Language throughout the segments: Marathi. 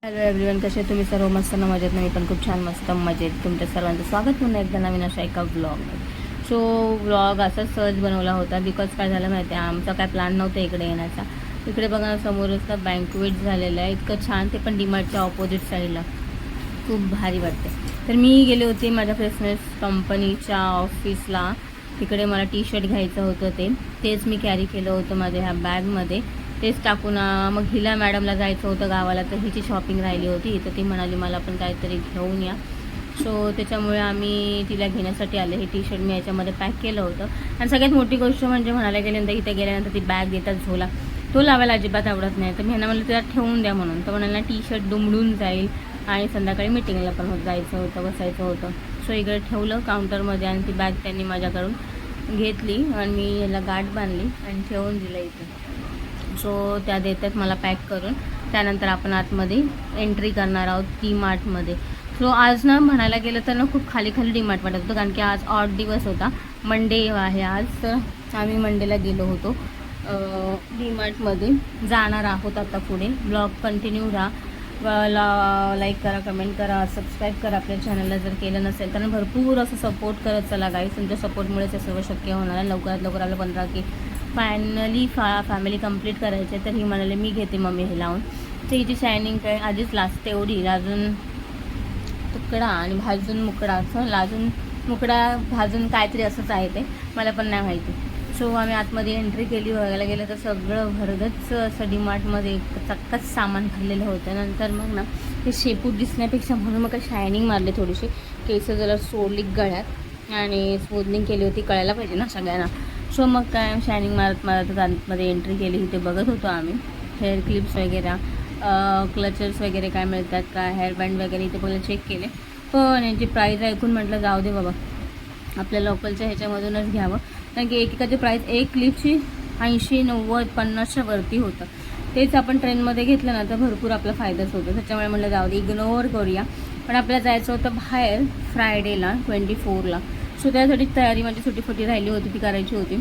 हॅलो एव्हरीवन, कसे तुम्ही सर्व? मस्त ना, मजेत ना? मी पण खूप छान मस्त मजेत. तुमच्या सर्वांचं स्वागत पुन्हा एकदा नवीन अशा एका ब्लॉगमध्ये. सो ब्लॉग असाच सहज बनवला होता बिकॉज काय झालं माहिती आहे, आमचा काय प्लॅन नव्हता इकडे येण्याचा. इकडे बघा समोरच ना बँकवेट झालेलं आहे, इतकं छान, ते पण डीमार्टच्या ऑपोजिट साईडला. खूप भारी वाटते. तर मी गेले होते माझ्या फ्रेशनेस कंपनीच्या ऑफिसला. तिकडे मला टी शर्ट घ्यायचं होतं, तेच मी कॅरी केलं होतं माझ्या ह्या बॅगमध्ये. तेच टाकून मग हिला मॅडमला जायचं होतं गावाला, तर हिची शॉपिंग राहिली होती. तर ती म्हणाली मला पण काहीतरी घेऊन या. सो त्याच्यामुळे आम्ही तिला घेण्यासाठी आले. हे टी शर्ट मी याच्यामध्ये पॅक केलं होतं. आणि सगळ्यात मोठी गोष्ट म्हणजे म्हणायला गेल्यानंतर इथे गेल्यानंतर ती बॅग देतात झोला, तो लावायला अजिबात आवडत नाही. तर मी ह्यांना म्हणलं तिला ठेवून द्या म्हणून. तर म्हणाला टी शर्ट दुमडून जाईल आणि संध्याकाळी मिटिंगला पण जायचं होतं, बसायचं होतं. सो इकडे ठेवलं काउंटरमध्ये आणि ती बॅग त्यांनी माझ्याकडून घेतली आणि मी ह्याला गाठ बांधली आणि ठेवून दिलं इथे. सो त्या देतात मला पॅक करून. त्यानंतर आपण आतमध्ये एंट्री करणार आहोत डीमार्टमध्ये. सो आज ना म्हणायला गेलं तर ना खूप खाली डीमार्ट वाटत होतं, कारण की आज ऑड दिवस होता, मंडे आहे आज. तर आम्ही मंडेला गेलो होतो डीमार्टमध्ये. जाणार आहोत आता पुढे. ब्लॉग कंटिन्यू राहा, लाईक करा, कमेंट करा, सबस्क्राईब करा आपल्या चॅनलला जर केलं नसेल. कारण भरपूर असं सपोर्ट करत चला गाईस. तुमच्या सपोर्टमुळेच हे सर्व शक्य होणार आहे. लवकरात लवकर आपलं 15K फायनली फॅमिली कंप्लीट करायचे. तर ही म्हणाले मी घेते मम्मी हे लावून. तर हिची शायनिंग काय आधीच लाजते एवढी, लाजून तुकडा आणि भाजून मुकडा, असं लाजून मुकडा भाजून काहीतरी असंच आहे, ते मला पण नाही माहिती. सो आम्ही आतमध्ये एंट्री केली. बघायला गेलं तर सगळं भरगच असं डीमार्टमध्ये चक्कच सामान भरलेलं होतं. नंतर मग ना ते शेपूट दिसण्यापेक्षा म्हणून मग शायनिंग मारले, थोडीशी केस जरा सोडली गळ्यात आणि स्मूथनिंग केली होती, कळायला पाहिजे ना सगळ्यांना. सो मग काय शायनिंग मारत आतमध्ये एंट्री केली. इथे बघत होतो आम्ही हेअर क्लिप्स वगैरे, क्लचर्स वगैरे काय मिळतात का, हेअरबँड वगैरे इथे पहिलं चेक केले. पण यांची प्राईज ऐकून म्हटलं जाऊ दे बाबा, आपल्या लोकलच्या ह्याच्यामधूनच घ्यावं. कारण की एकेकाची प्राईस एक क्लिपची 80, 90, 50च्या वरती होतं. तेच आपण ट्रेनमध्ये घेतलं ना तर भरपूर आपला फायदाच होतो. त्याच्यामुळे म्हटलं जाऊ दे, इग्नोर करूया. पण आपल्याला जायचं होतं बाहेर फ्रायडेला 24ला. सो त्यासाठी तयारी माझी छोटी राहिली होती, ती करायची होती.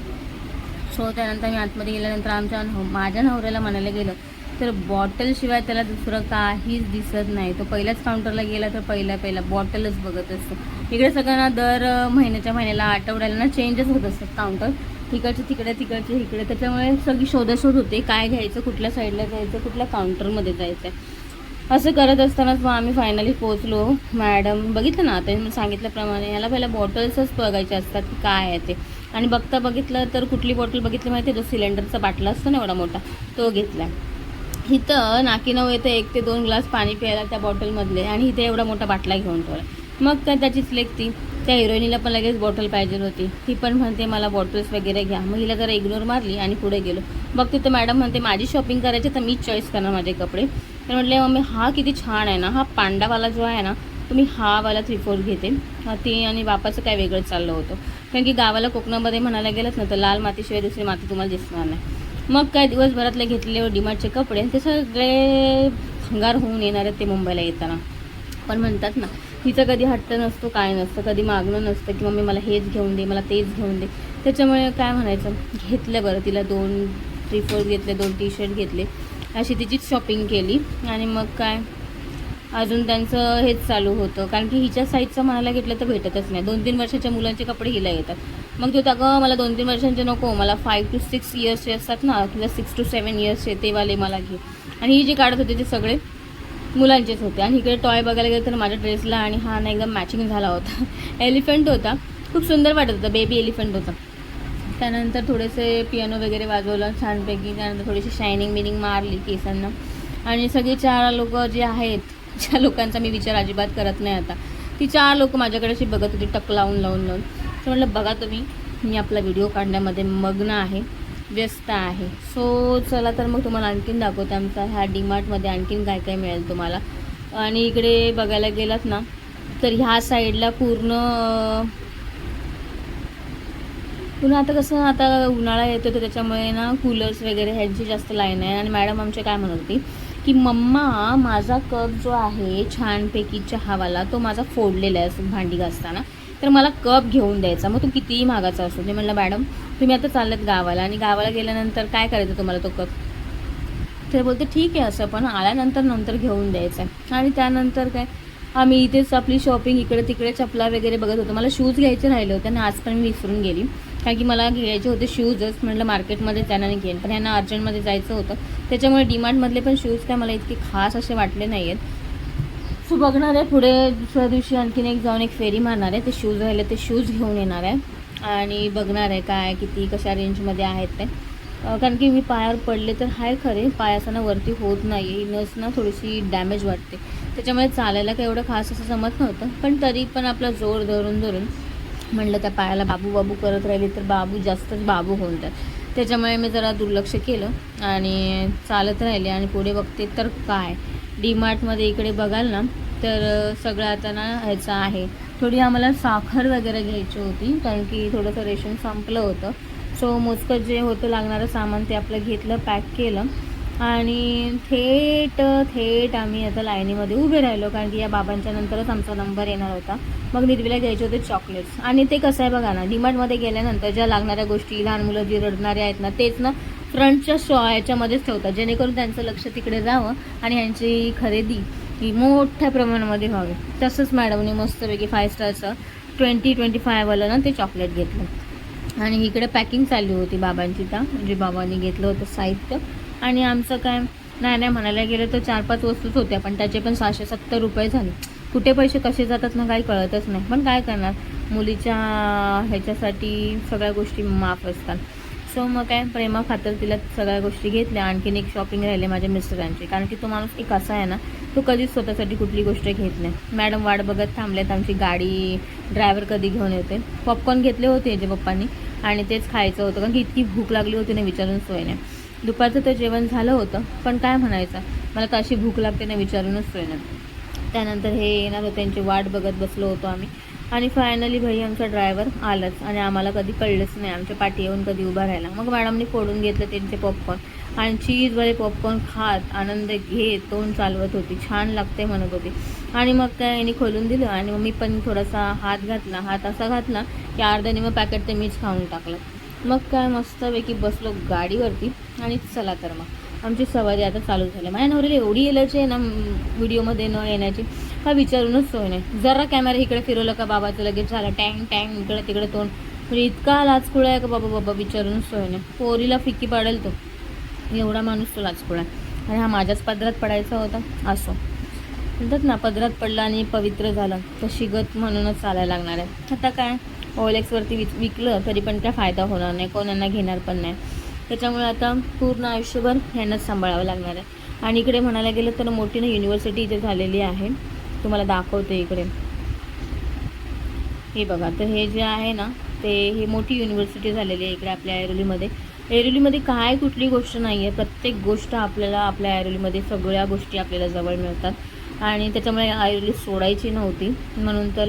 सो त्यानंतर मी आतमध्ये गेल्यानंतर माझ्या नवऱ्याला म्हणायला गेलं तर बॉटलशिवाय त्याला दुसरं काहीच दिसत नाही. तो पहिल्याच काउंटरला गेला तर पहिला बॉटलच बघत असतो. इकडे सगळ्यांना दर महिन्याला आठवड्याला ना चेंजच होत असतात काउंटर, तिकडचे तिकडे तिकडचे इकडे. त्याच्यामुळे सगळी शोधाशोध होते, काय घ्यायचं, कुठल्या साईडला जायचं, कुठल्या काउंटरमध्ये जायचं आहे. असं करत असतानाच मग आम्ही फायनली पोचलो. मॅडम बघितलं ना, आता मी सांगितल्याप्रमाणे याला पहिल्या बॉटल्सच बघायचे असतात की काय आहे ते. आणि बघितलं तर कुठली बॉटल बघितली माहिती आहे, जो सिलेंडरचा बाटला असतो ना एवढा मोठा, तो घेतला. इथं नाकीनऊ येतं 1 ते 2 ग्लास पाणी प्यायला त्या बॉटलमधले, आणि इथे एवढा मोठा बाटला घेऊन ठेवला. मग काय त्याचीच लेखती. त्या हिरोईनीला पण लगेच बॉटल पाहिजे होती, ती पण म्हणते मला बॉटल्स वगैरे घ्या. मग हिला जरा इग्नोर मारली आणि पुढे गेलो. बघते तर मॅडम म्हणते माझी शॉपिंग करायची तर मीच चॉईस करणार माझे कपडे. तर म्हटले मम्मी हा किती छान आहे ना, हा पांडावाला जो आहे ना, तुम्ही हा वाला 3/4 घेते. ते आणि बापाचं काय वेगळं चाललं होतं. कारण की गावाला कोकणामध्ये म्हणायला गेलंच ना तर लाल मातीशिवाय दुसरी माती तुम्हाला दिसणार नाही. मग काय दिवसभरातले घेतलेले डीमार्टचे कपडे ते सगळे भंगार होऊन येणार आहेत ते मुंबईला येताना. पण म्हणतात ना, तिचं कधी हट्ट नसतो, काय नसतं, कधी मागणं नसतं की मम्मी मला हेच घेऊन दे, मला तेच घेऊन दे. त्याच्यामुळे काय म्हणायचं, घेतलं बरं तिला 2 3/4 घेतले, 2 टी शर्ट घेतले, अशी तिचीच शॉपिंग केली. आणि मग काय अजून त्यांचं हेच चालू होतं, कारण की हिच्या साईजचं म्हणायला घेतलं तर भेटतच नाही. 2-3 वर्षाच्या मुलांचे कपडे हिला येतात. मग तो अगं मला 2-3 वर्षांचे नको, मला 5 to 6 इयर्सचे असतात ना, किंवा 6 to 7 इयर्सचे ते वाले मला घे. आणि ही जे काढत होते ते सगळे मुलांचेच होते. आणि इकडे टॉय बघायला गेलं तर माझ्या ड्रेसला आणि हा ना एकदम मॅचिंग झाला होता. एलिफंट होता, खूप सुंदर वाटत होता, बेबी एलिफंट होता. त्यानंतर थोडेसे पियानो वगैरे वाजवलं छानपैकी. त्यानंतर थोडीशी शायनिंग मारली केसांना. आणि सगळे 4 लोक जे आहेत, ज्या लोकांचा मी विचार अजिबात करत नाही आता, ती 4 लोक माझ्याकडे अशी बघत होती टक लावून. तर म्हटलं बघा तुम्ही, मी आपला व्हिडिओ काढण्यामध्ये मग्न आहे, व्यस्त आहे. सो चला तर मग तुम्हाला आणखीन दाखवते आमचा ह्या डीमार्टमध्ये आणखीन काय काय मिळेल तुम्हाला. आणि इकडे बघायला गेलात ना तर ह्या साईडला पुन्हा आता कसं, आता उन्हाळा येतो तर त्याच्यामुळे ना कूलर्स वगैरे ह्यांची जास्त लाईन आहे. आणि मॅडम आमचे काय म्हणत होती की मम्मा माझा कप जो आहे छानपैकी चहावाला, तो माझा फोडलेला आहे असं भांडी घासताना, तर मला कप घेऊन द्यायचा, मग तू कितीही महागाचा असतो. ते म्हणलं मॅडम तुम्ही आता चाललेत गावाला, आणि गावाला गेल्यानंतर काय करायचं तुम्हाला तो कप, ते बोलते ठीक आहे असं, पण आल्यानंतर घेऊन द्यायचं आहे. आणि त्यानंतर काय आम्ही इथेच आपली शॉपिंग इकडे तिकडे चपला वगैरे बघत होतो. मला शूज घ्यायचे राहिले होते आणि आज पण मी विसरून गेली, कारण की मला घ्यायचे होते शूजच. म्हटलं मार्केटमध्ये त्यांना नाही घेईन, पण यांना अर्जंटमध्ये जायचं होतं. त्याच्यामुळे डीमार्टमधले पण शूज काय मला इतके खास असे वाटले नाही आहेत. सो बघणार आहे पुढे दुसऱ्या दिवशी आणखीन एक जाऊन एक फेरी मारणार आहे. ते शूज राहिले ते शूज घेऊन येणार आहे आणि बघणार आहे काय किती कशा रेंजमध्ये आहेत ते. कारण की मी पायावर पडले तर हाय खरे, पाय असताना वरती होत नाही, नस ना थोडीशी डॅमेज वाटते. त्याच्यामुळे चालायला काही एवढं खास असं जमत नव्हतं, पण तरी पण आपला जोर धरून म्हटलं त्या पायाला बाबू करत राहिली तर बाबू जास्तच बाबू होऊन जात. त्याच्यामुळे मी जरा दुर्लक्ष केलं आणि चालत राहिले. आणि पुढे बघते तर काय डीमार्टमध्ये इकडे बघाल ना तर सगळं आता ना ह्याचं आहे. थोडी आम्हाला साखर वगैरे घ्यायची होती, कारण की थोडंसं रेशन संपलं होतं. सो मोजकं जे होतं लागणारं सामान ते आपलं घेतलं, पॅक केलं आणि थेट आम्ही आता लाईनीमध्ये उभे राहिलो, कारण की या बाबांच्या नंतरच आमचा नंबर येणार होता. मग निर्वीला घ्यायचे होते चॉकलेट्स. आणि ते कसं आहे बघा ना, डीमार्टमध्ये गेल्यानंतर ज्या लागणाऱ्या गोष्टी लहान मुलं जी रडणारे आहेत ना तेच ना फ्रंटच्या ह्याच्यामध्येच ठेवतात, जेणेकरून त्यांचं लक्ष तिकडे जावं आणि यांची खरेदी ही मोठ्या प्रमाणामध्ये व्हावी. तसंच मॅडमने मस्तपैकी 5 स्टारचं 20-25वालं ना ते चॉकलेट घेतलं. आणि इकडे पॅकिंग चालली होती बाबांची, म्हणजे बाबांनी घेतलं होतं साहित्य. आणि आमचं काय नाही म्हणायला गेलं तर 4-5 वस्तूच होत्या, पण त्याचे पण 670 रुपये झाले. कुठे पैसे कसे जातात ना काही कळतच नाही, पण काय करणार, मुलीच्या ह्याच्यासाठी सगळ्या गोष्टी माफ असतात. सो मग काय प्रेमाखातर तिला सगळ्या गोष्टी घेतल्या. आणखीन एक शॉपिंग राहिले माझ्या मिस्टरांची, कारण की तो माणूस एक असा आहे ना, तो कधीच स्वतःसाठी कुठली गोष्ट घेत नाही. मॅडम वाट बघत थांबल्यात आमची गाडी ड्रायव्हर कधी घेऊन येते. पॉपकॉर्न घेतले होते याचे पप्पांनी आणि तेच खायचं होतं, कारण की इतकी भूक लागली होती ना विचारून सोय नाही. दुपारचं तर जेवण झालं होतं, पण काय म्हणायचं, मला तर अशी भूक लागते ना विचारूनच सोय नाही. त्यानंतर हे येणार होते, त्यांची वाट बघत बसलो होतो आम्ही. आणि फायनली भाई आमचा ड्रायव्हर आलाच आणि आम्हाला कधी कळलंच नाही आमच्या पाठी येऊन कधी उभा राहिला. मग मॅडमने फोडून घेतलं त्यांचे पॉपकॉर्न आणि चीजवाले पॉपकॉर्न खात आनंद घेत तोंड चालवत होती, छान लागते म्हणत होती. आणि मग काय यांनी खोलून दिलं आणि मग मी पण थोडासा हात असा घातला की अर्ध्याने मग पॅकेट ते मीच खाऊन टाकलं. मग काय मस्तपैकी बसलो गाडीवरती आणि चला तर मग आमची सवारी आता चालू झाली. माझ्या नवऱ्याला एवढी एलर्जी आहे ना व्हिडिओमध्ये न येण्याची, का विचारूनच सोय नाही. जरा कॅमेरा इकडे फिरवलं का बाबाचं लगेच झालं टँग इकडे तिकडे तोंड, म्हणजे इतका लाचकुळा आहे का बाबा विचारूनच सोय नाही. पोरीला फिक्की पाडेल तो, एवढा माणूस तो लाचकुळा. आणि हा माझ्याच पदरात पडायचा होता. असो म्हणतात ना, पदरात पडला आणि पवित्र झालं, तशी गत म्हणूनच चालायला लागणार आहे. आता काय OLXवरती विकलं तरी पण काय फायदा होणार नाही, कोण यांना घेणार पण नाही. त्याच्यामुळे आता पूर्ण आयुष्यभर ह्यांनाच सांभाळावं लागणार आहे. आणि इकडे म्हणायला गेलं तर मोठी ना युनिव्हर्सिटी इथे झालेली आहे, तुम्हाला दाखवते इकडे. हे बघा, तर हे जे आहे ना ते हे मोठी युनिव्हर्सिटी झालेली आहे इकडे आपल्या ऐरोलीमध्ये. ऐरोलीमध्ये काय कुठली गोष्ट नाही आहे, प्रत्येक गोष्ट आपल्याला आपल्या ऐरोलीमध्ये सगळ्या गोष्टी आपल्याला जवळ मिळतात. आणि त्याच्यामुळे ऐरोली सोडायची नव्हती, म्हणून तर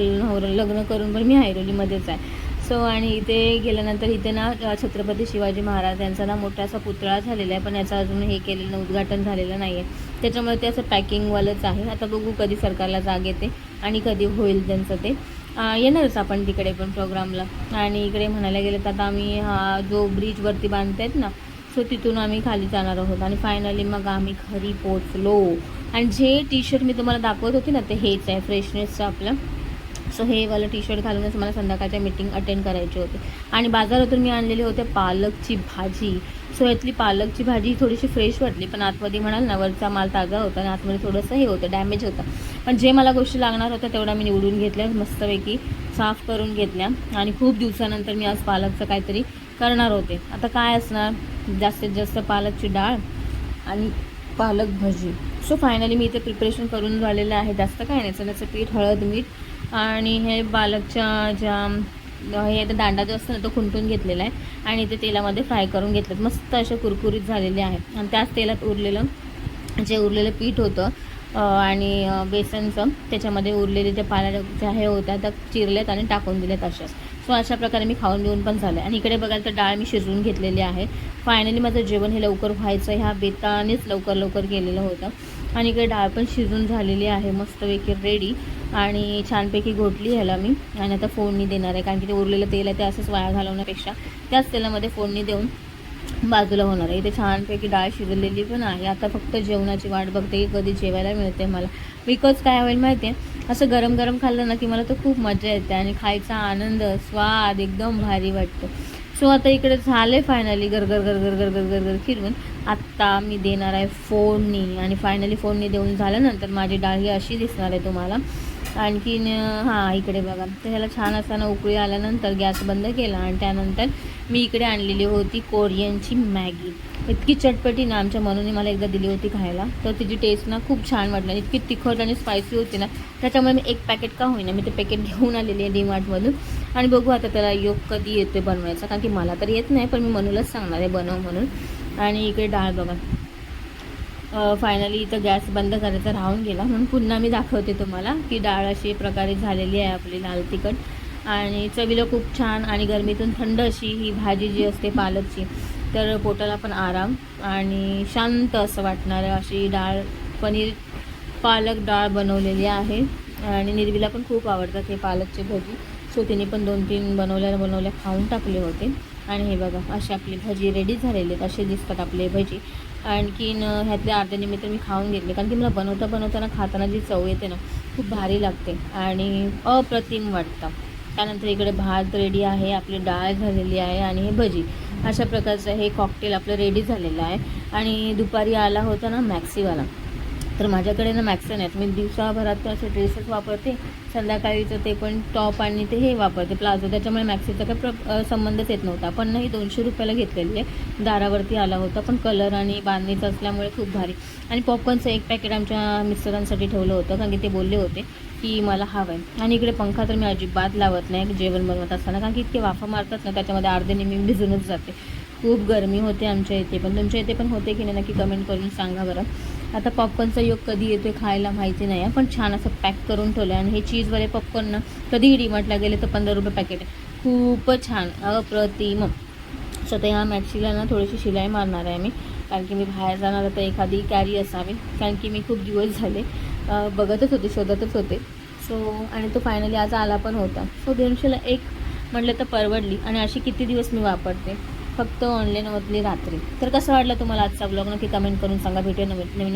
लग्न करून पण मी ऐरोलीमध्येच आहे. सो आणि इथे गेल्यानंतर इथे ना छत्रपती शिवाजी महाराज यांचा ना मोठासा पुतळा झालेला आहे, पण याचं अजून हे केलेलं उद्घाटन झालेलं नाही आहे. त्याच्यामुळे ते असं पॅकिंगवालंच आहे. आता बघू कधी सरकारला जाग येते आणि कधी होईल त्यांचं ते. येणारच आपण तिकडे पण प्रोग्रामला. आणि इकडे म्हणायला गेलं तर आता आम्ही हा जो ब्रिजवरती बांधत आहेत ना, सो तिथून आम्ही खाली जाणार आहोत. आणि फायनली मग आम्ही घरी पोचलो. आणि जे टी-शर्ट मी तुम्हाला दाखवत होते ना ते हेच आहे फ्रेशनेसचं आपलं. सो हे वाला टी-शर्ट घालूनच मला संध्याकाळच्या मीटिंग अटेंड करायची होती. आणि बाजारातून मी आणलेली होते पालकची भाजी. सो यातली पालकची भाजी थोडीशी फ्रेश वाटली, पण आतमध्ये म्हणाल ना वरचा माल ताजा होता आणि आतमध्ये थोडंसं हे होतं, डॅमेज होतं. पण जे मला गोष्टी लागणार होत्या तेवढ्या मी निवडून घेतल्या, मस्तपैकी साफ करून घेतल्या. आणि खूप दिवसानंतर मी आज पालकचं काहीतरी करणार होते. आता काय असणार, जास्तीत जास्त पालकची डाळ आणि पालक भाजी. सो फायनली मी इथे प्रिपरेशन करून झालेलं आहे. जास्त काय नाही, चण्याचं पीठ, हळद, मीठ आणि हे पालकच्या ज्या हे दांडा जो असतो ना तो खुंटून घेतलेला आहे आणि ते तेलामध्ये फ्राय करून घेतलेत. मस्त असे कुरकुरीत झालेले आहेत. आणि त्याच तेलात उरलेलं पीठ होतं आणि बेसनचं, त्याच्यामध्ये उरलेले जे पालकच्या हे होत्या त्या चिरल्यात आणि टाकून दिल्यात अशाच. सो अशा प्रकारे मी खाऊन घेऊन पण झालं. आणि इकडे बघायला तर डाळ मी शिजवून घेतलेली आहे. फायनली माझं जेवण हे लवकर व्हायचं, ह्या बेतानेच लवकर केलेलं होतं. आणि इकडे डाळ पण शिजून झालेली आहे, मस्तपैकी रेडी. आणि छानपैकी घोटली ह्याला मी. आणि आता फोडणी देणार आहे, कारण की ते उरलेलं तेल आहे ते असंच वाया घालवण्यापेक्षा त्याच तेलामध्ये फोडणी देऊन बाजूला होणार आहे. इथे छानपैकी डाळ शिजलेली पण आहे. आता फक्त जेवणाची वाट बघते की कधी जेवायला मिळते मला. बिकॉज काय होईल माहिती आहे, असं गरम गरम खाल्लं ना की मला तर खूप मजा येते आणि खायचा आनंद, स्वाद एकदम भारी वाटतो. सो आता इकडे झाले फायनली गरगर गरगर गरगर गरगर फिरवून. आत्ता मी देणार आहे फोडणी आणि फायनली फोडणी देऊन झाल्यानंतर माझी डाळ ही अशी दिसणार आहे तुम्हाला. आणखीन हां इकडे बघा, तर ह्याला छान असताना उकळी आल्यानंतर गॅस बंद केला आणि त्यानंतर मी इकडे आणलेली होती कोरियनची मॅगी. इतकी चटपटी ना, आमच्या मनूने मला एकदा दिली होती खायला, तर तिची टेस्ट ना खूप छान वाटली. इतकी तिखट आणि स्पायसी होती ना, त्याच्यामुळे मी एक पॅकेट का होईना मी ते पॅकेट घेऊन आलेली आहे डीमार्टमधून. आणि बघू आता त्याला योग कधी येते बनवायचा, कारण की मला तर येत नाही, पण मी मनूलाच सांगणार आहे बनव म्हणून. आणि इकडे डाळ बघा, फायनली इथं गॅस बंद करायचा राहून गेला म्हणून पुन्हा मी दाखवते तुम्हाला की डाळ अशी प्रकारे झालेली आहे आपली लाल तिखट आणि चवीला खूप छान. आणि गरमीतून थंड अशी ही भाजी जी असते पालकची, तर पोटाला पण आराम आणि शांत असं वाटणारं अशी डाळ, पनीर पालक डाळ बनवलेली आहे. आणि निर्वीला पण खूप आवडतात हे पालकची भजी, सो तिने पण 2-3 बनवल्या खाऊन टाकले होते. आणि हे बघा अशी आपली भजी रेडी झालेली आहेत, असे दिसतात आपले भजी. आणखीन ह्यातले अर्धे निमित्त मी खाऊन घेतले, कारण की मला बनवताना खाताना जी चव येते ना खूप भारी लागते आणि अप्रतिम वाटतं. त्यानंतर इकडे भात रेडी आहे, आपली डाळ झालेली आहे आणि हे भजी, अशा प्रकारचं हे कॉकटेल आपलं रेडी झालेलं आहे. आणि दुपारी आला होता ना मॅक्सीवाला, तर माझ्याकडे ना मॅक्सी नाहीत, मी दिवसाभरात असे ड्रेसेस वापरते, संध्याकाळीचं ते पण टॉप आणि ते हे वापरते प्लाझो, त्याच्यामुळे मॅक्सीचा काही संबंधच येत नव्हता. पण नाही 200 रुपयाला घेतलेली आहे, दारावरती आला होता, पण कलर आणि बांधणीचं असल्यामुळे खूप भारी. आणि पॉपकॉर्नचं एक पॅकेट आमच्या मिस्टरांसाठी ठेवलं होतं, कारण की ते बोलले होते की मला हवं आहे. आणि इकडे पंखा तर मी अजिबात लावत नाही जेवण बनवत असताना, कारण की इतके वाफा मारतात ना त्याच्यामध्ये अर्धे निमी भिजूनच जाते. खूप गरमी होते आमच्या इथे पण, तुमच्या इथे पण होते की नाही नक्की कमेंट करून सांगा बरं. आता पॉपकॉर्नचा योग कधी येतो खायला माहिती नाही आहे, पण छान असं पॅक करून ठेवलं आहे. आणि हे चीजवाले पॉपकॉर्न ना कधीही डीमार्टला गेले तर 15 रुपये पॅकेट आहे, खूपच छान अप्रतिम. स्वतः ह्या मॅक्सीला ना थोडीशी शिलाई मारणार आहे मी, कारण की मी बाहेर जाणार तर एखादी कॅरी असावी, कारण की मी खूप दिवस झाले बघतच होते, शोधतच होते. सो आणि तो फायनली आज आला पण होता. सो 200ला एक म्हटलं तर परवडली. आणि अशी किती दिवस मी वापरते, फक्त ऑनलाईनमधली रात्री. तर कसं वाटलं तुम्हाला आजचा ब्लॉग नक्की कमेंट करून सांगा. भेटूया नवीन